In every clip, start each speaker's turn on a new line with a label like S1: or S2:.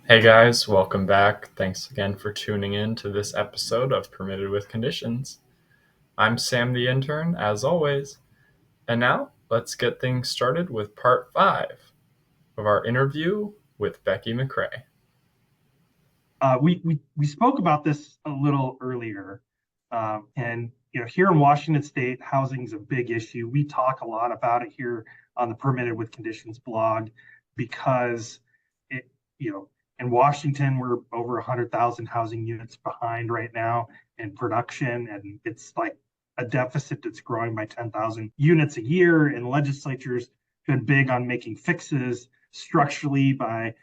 S1: Hey guys, welcome back. Thanks again for tuning in to this episode of Permitted with Conditions. I'm Sam the intern, as always, and now let's get things started with part 5 of our interview with Becky McCray.
S2: We spoke about this a little earlier, and here in Washington State, housing is a big issue. We talk a lot about it here on the Permitted with Conditions blog because it you know in Washington we're over 100,000 housing units behind right now in production, and it's like a deficit that's growing by 10,000 units a year. And legislatures been big on making fixes structurally by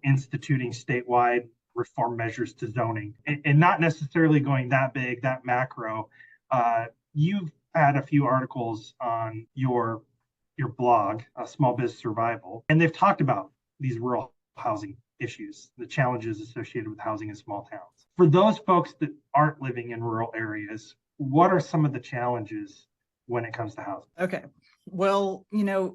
S2: instituting statewide reform measures to zoning, and not necessarily going that big, that macro. You've had a few articles on your blog, Small Biz Survival, and they've talked about these rural housing issues, the challenges associated with housing in small towns. For those folks that aren't living in rural areas, what are some of the challenges when it comes to housing?
S3: Okay. Well,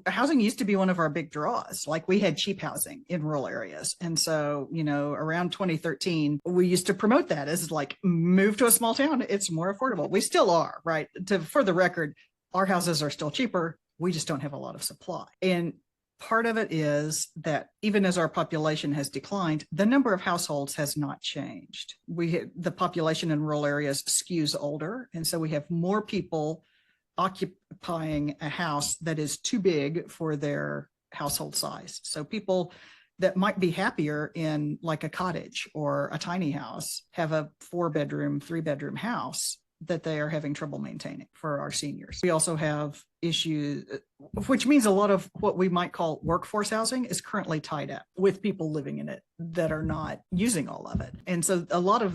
S3: housing used to be one of our big draws. Like, we had cheap housing in rural areas. And so, around 2013, we used to promote that as like, move to a small town. It's more affordable. We still are, right? For the record, our houses are still cheaper. We just don't have a lot of supply. And part of it is that even as our population has declined, the number of households has not changed. The population in rural areas skews older. And so we have more people occupying a house that is too big for their household size. So people that might be happier in like a cottage or a tiny house have a 4-bedroom, 3-bedroom house that they are having trouble maintaining for our seniors. We also have issues, which means a lot of what we might call workforce housing is currently tied up with people living in it that are not using all of it. And so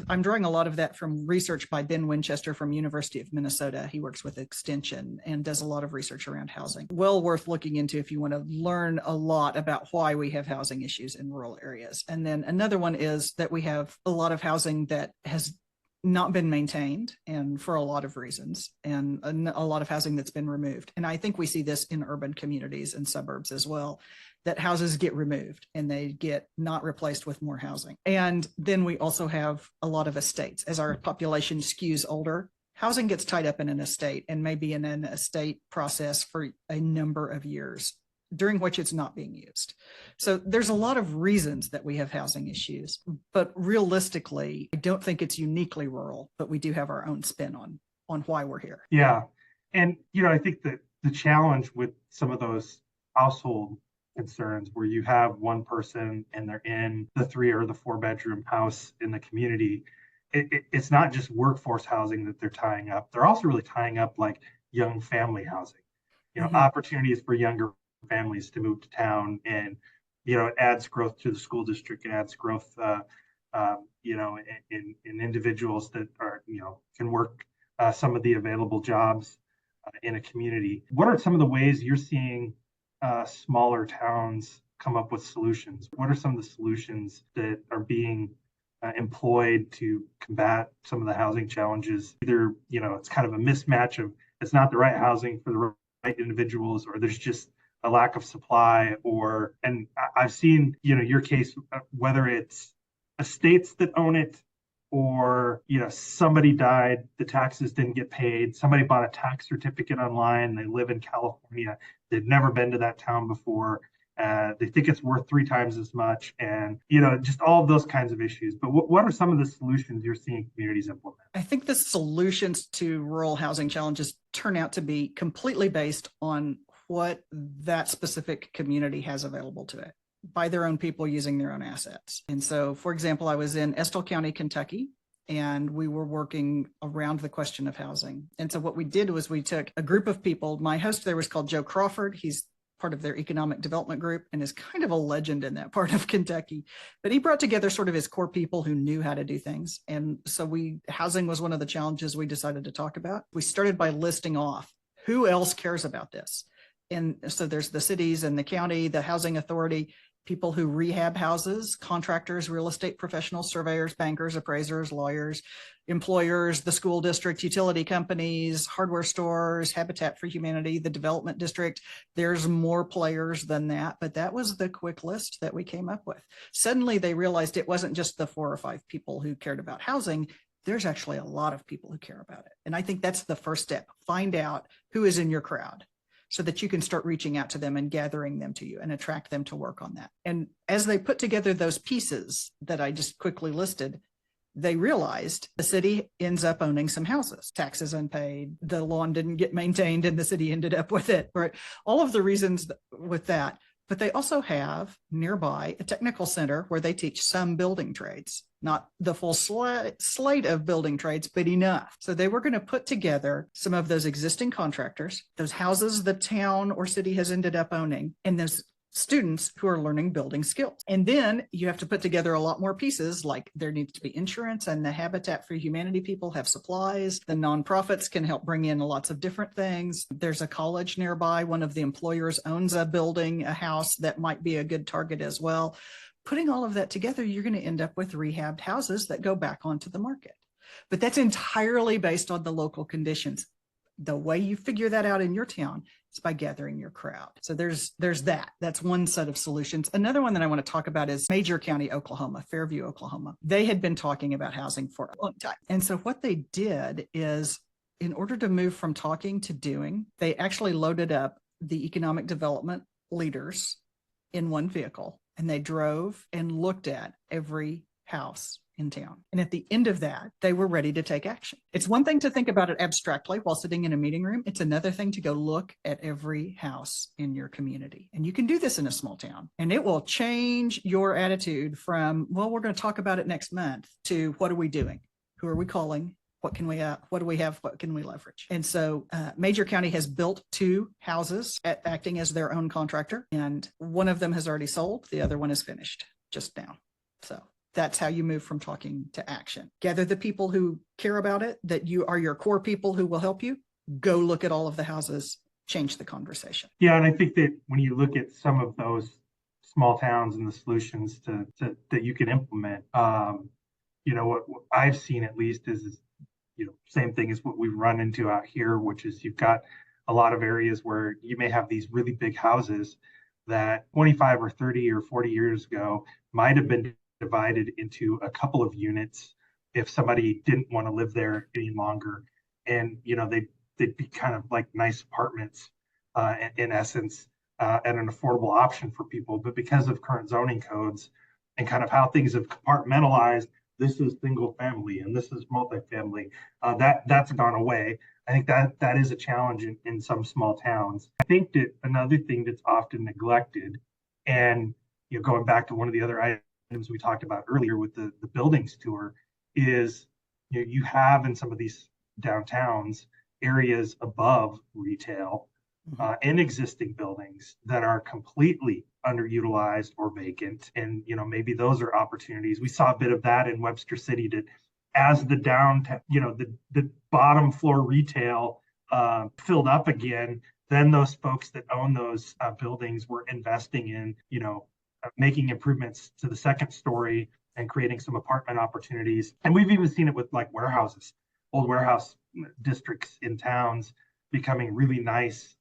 S3: I'm drawing a lot of that from research by Ben Winchester from University of Minnesota. He works with Extension and does a lot of research around housing. Well worth looking into if you want to learn a lot about why we have housing issues in rural areas. And then another one is that we have a lot of housing that has not been maintained, and for a lot of reasons, and a lot of housing that's been removed. And I think we see this in urban communities and suburbs as well, that houses get removed and they get not replaced with more housing. And then we also have a lot of estates. As our population skews older, housing gets tied up in an estate and maybe in an estate process for a number of years, during which it's not being used. So there's a lot of reasons that we have housing issues, but realistically, I don't think it's uniquely rural, but we do have our own spin on why we're here.
S2: Yeah. And, I think that the challenge with some of those household concerns where you have one person and they're in the 3 or the 4-bedroom house in the community, it's not just workforce housing that they're tying up. They're also really tying up like young family housing, opportunities for younger families to move to town. And it adds growth to the school district. It adds growth in individuals that are can work some of the available jobs in a community. What are some of the ways you're seeing smaller towns come up with solutions? What are some of the solutions that are being employed to combat some of the housing challenges? Either it's kind of a mismatch of it's not the right housing for the right individuals, or there's just a lack of supply, and I've seen, your case, whether it's estates that own it, or, somebody died, the taxes didn't get paid, somebody bought a tax certificate online, they live in California, they've never been to that town before, they think it's worth 3 times as much, and, just all of those kinds of issues. But what are some of the solutions you're seeing communities implement?
S3: I think the solutions to rural housing challenges turn out to be completely based on what that specific community has available to it by their own people using their own assets. And so, for example, I was in Estill County, Kentucky, and we were working around the question of housing. And so what we did was we took a group of people. My host there was called Joe Crawford. He's part of their economic development group and is kind of a legend in that part of Kentucky. But he brought together sort of his core people who knew how to do things. And so housing was one of the challenges we decided to talk about. We started by listing off who else cares about this. And so there's the cities and the county, the housing authority, people who rehab houses, contractors, real estate professionals, surveyors, bankers, appraisers, lawyers, employers, the school district, utility companies, hardware stores, Habitat for Humanity, the development district. There's more players than that, but that was the quick list that we came up with. Suddenly they realized it wasn't just the 4 or 5 people who cared about housing. There's actually a lot of people who care about it. And I think that's the first step. Find out who is in your crowd, so that you can start reaching out to them and gathering them to you and attract them to work on that. And as they put together those pieces that I just quickly listed, they realized the city ends up owning some houses, taxes unpaid, the lawn didn't get maintained and the city ended up with it, right? All of the reasons with that. But they also have nearby a technical center where they teach some building trades, not the full slate of building trades, but enough. So they were going to put together some of those existing contractors, those houses the town or city has ended up owning, and those students who are learning building skills. And then you have to put together a lot more pieces, like there needs to be insurance, and the Habitat for Humanity people have supplies. The nonprofits can help bring in lots of different things. There's a college nearby. One of the employers owns a building, a house that might be a good target as well. Putting all of that together, you're going to end up with rehabbed houses that go back onto the market. But that's entirely based on the local conditions. The way you figure that out in your town is by gathering your crowd. So there's that. That's one set of solutions. Another one that I want to talk about is Major County, Oklahoma, Fairview, Oklahoma. They had been talking about housing for a long time. And so what they did is, in order to move from talking to doing, they actually loaded up the economic development leaders in one vehicle, and they drove and looked at every house in town. And at the end of that, they were ready to take action. It's one thing to think about it abstractly while sitting in a meeting room. It's another thing to go look at every house in your community. And you can do this in a small town, and it will change your attitude from, well, we're going to talk about it next month, to what are we doing? Who are we calling? What can we, what do we have? What can we leverage? And so Major County has built 2 houses acting as their own contractor, and one of them has already sold. The other one is finished just now. So that's how you move from talking to action. Gather the people who care about it, that you are your core people who will help you. Go look at all of the houses, change the conversation.
S2: Yeah, and I think that when you look at some of those small towns and the solutions that you can implement, what I've seen at least is same thing as what we've run into out here, which is you've got a lot of areas where you may have these really big houses that 25 or 30 or 40 years ago might have been divided into a couple of units if somebody didn't want to live there any longer. And, they'd be kind of like nice apartments in essence, and an affordable option for people. But because of current zoning codes and kind of how things have compartmentalized, this is single family and this is multifamily, that's gone away. I think that is a challenge in some small towns. I think that another thing that's often neglected, and going back to one of the other items we talked about earlier with the buildings tour, is you have in some of these downtowns areas above retail in existing buildings that are completely underutilized or vacant, and maybe those are opportunities. We saw a bit of that in Webster City, that as the downtown, the bottom floor retail filled up again, then those folks that own those buildings were investing in making improvements to the second story and creating some apartment opportunities. And we've even seen it with like warehouses, old warehouse districts in towns becoming really nice,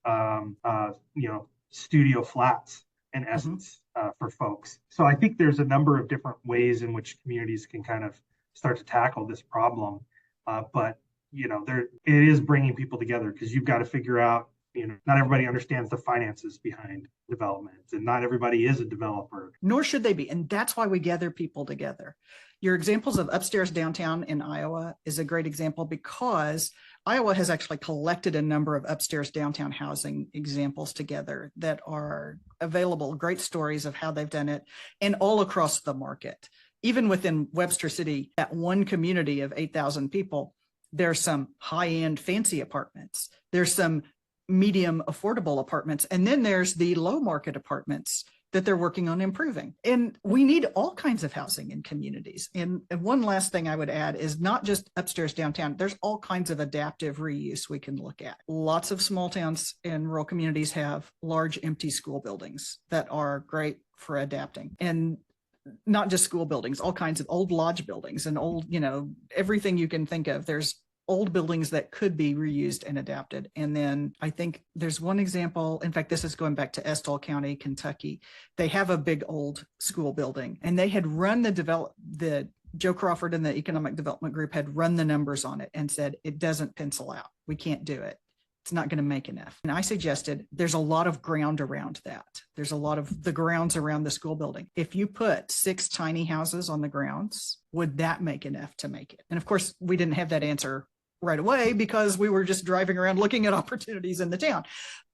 S2: studio flats in essence, for folks. So I think there's a number of different ways in which communities can kind of start to tackle this problem. But it is bringing people together, because you've got to figure out, not everybody understands the finances behind development, and not everybody is a developer.
S3: Nor should they be. And that's why we gather people together. Your examples of upstairs downtown in Iowa is a great example, because Iowa has actually collected a number of upstairs downtown housing examples together that are available, great stories of how they've done it, and all across the market. Even within Webster City, that one community of 8,000 people, there's some high-end fancy apartments. There's some medium affordable apartments. And then there's the low market apartments that they're working on improving. And we need all kinds of housing in communities. And one last thing I would add is not just upstairs downtown. There's all kinds of adaptive reuse we can look at. Lots of small towns and rural communities have large empty school buildings that are great for adapting. And not just school buildings, all kinds of old lodge buildings and old, everything you can think of. There's old buildings that could be reused and adapted. And then I think there's one example. In fact, this is going back to Estill County, Kentucky. They have a big old school building, and they had run the Joe Crawford and the Economic Development Group had run the numbers on it and said, it doesn't pencil out. We can't do it. It's not going to make enough. And I suggested there's a lot of ground around that. There's a lot of the grounds around the school building. If you put 6 tiny houses on the grounds, would that make enough to make it? And of course, we didn't have that answer right away because we were just driving around looking at opportunities in the town.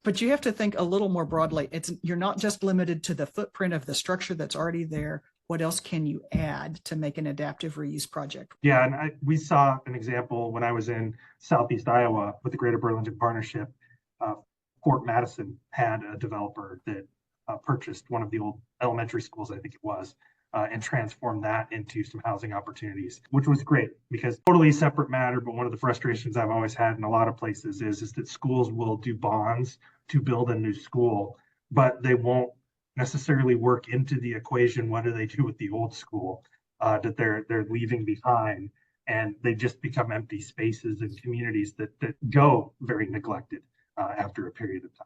S3: But you have to think a little more broadly. You're not just limited to the footprint of the structure that's already there. What else can you add to make an adaptive reuse project?
S2: Yeah, and we saw an example when I was in Southeast Iowa with the Greater Burlington Partnership. Fort Madison had a developer that purchased one of the old elementary schools, I think it was, and transformed that into some housing opportunities, which was great because totally separate matter. But one of the frustrations I've always had in a lot of places is that schools will do bonds to build a new school, but they won't necessarily work into the equation. What do they do with the old school that they're leaving behind? And they just become empty spaces and communities that go very neglected after a period of time.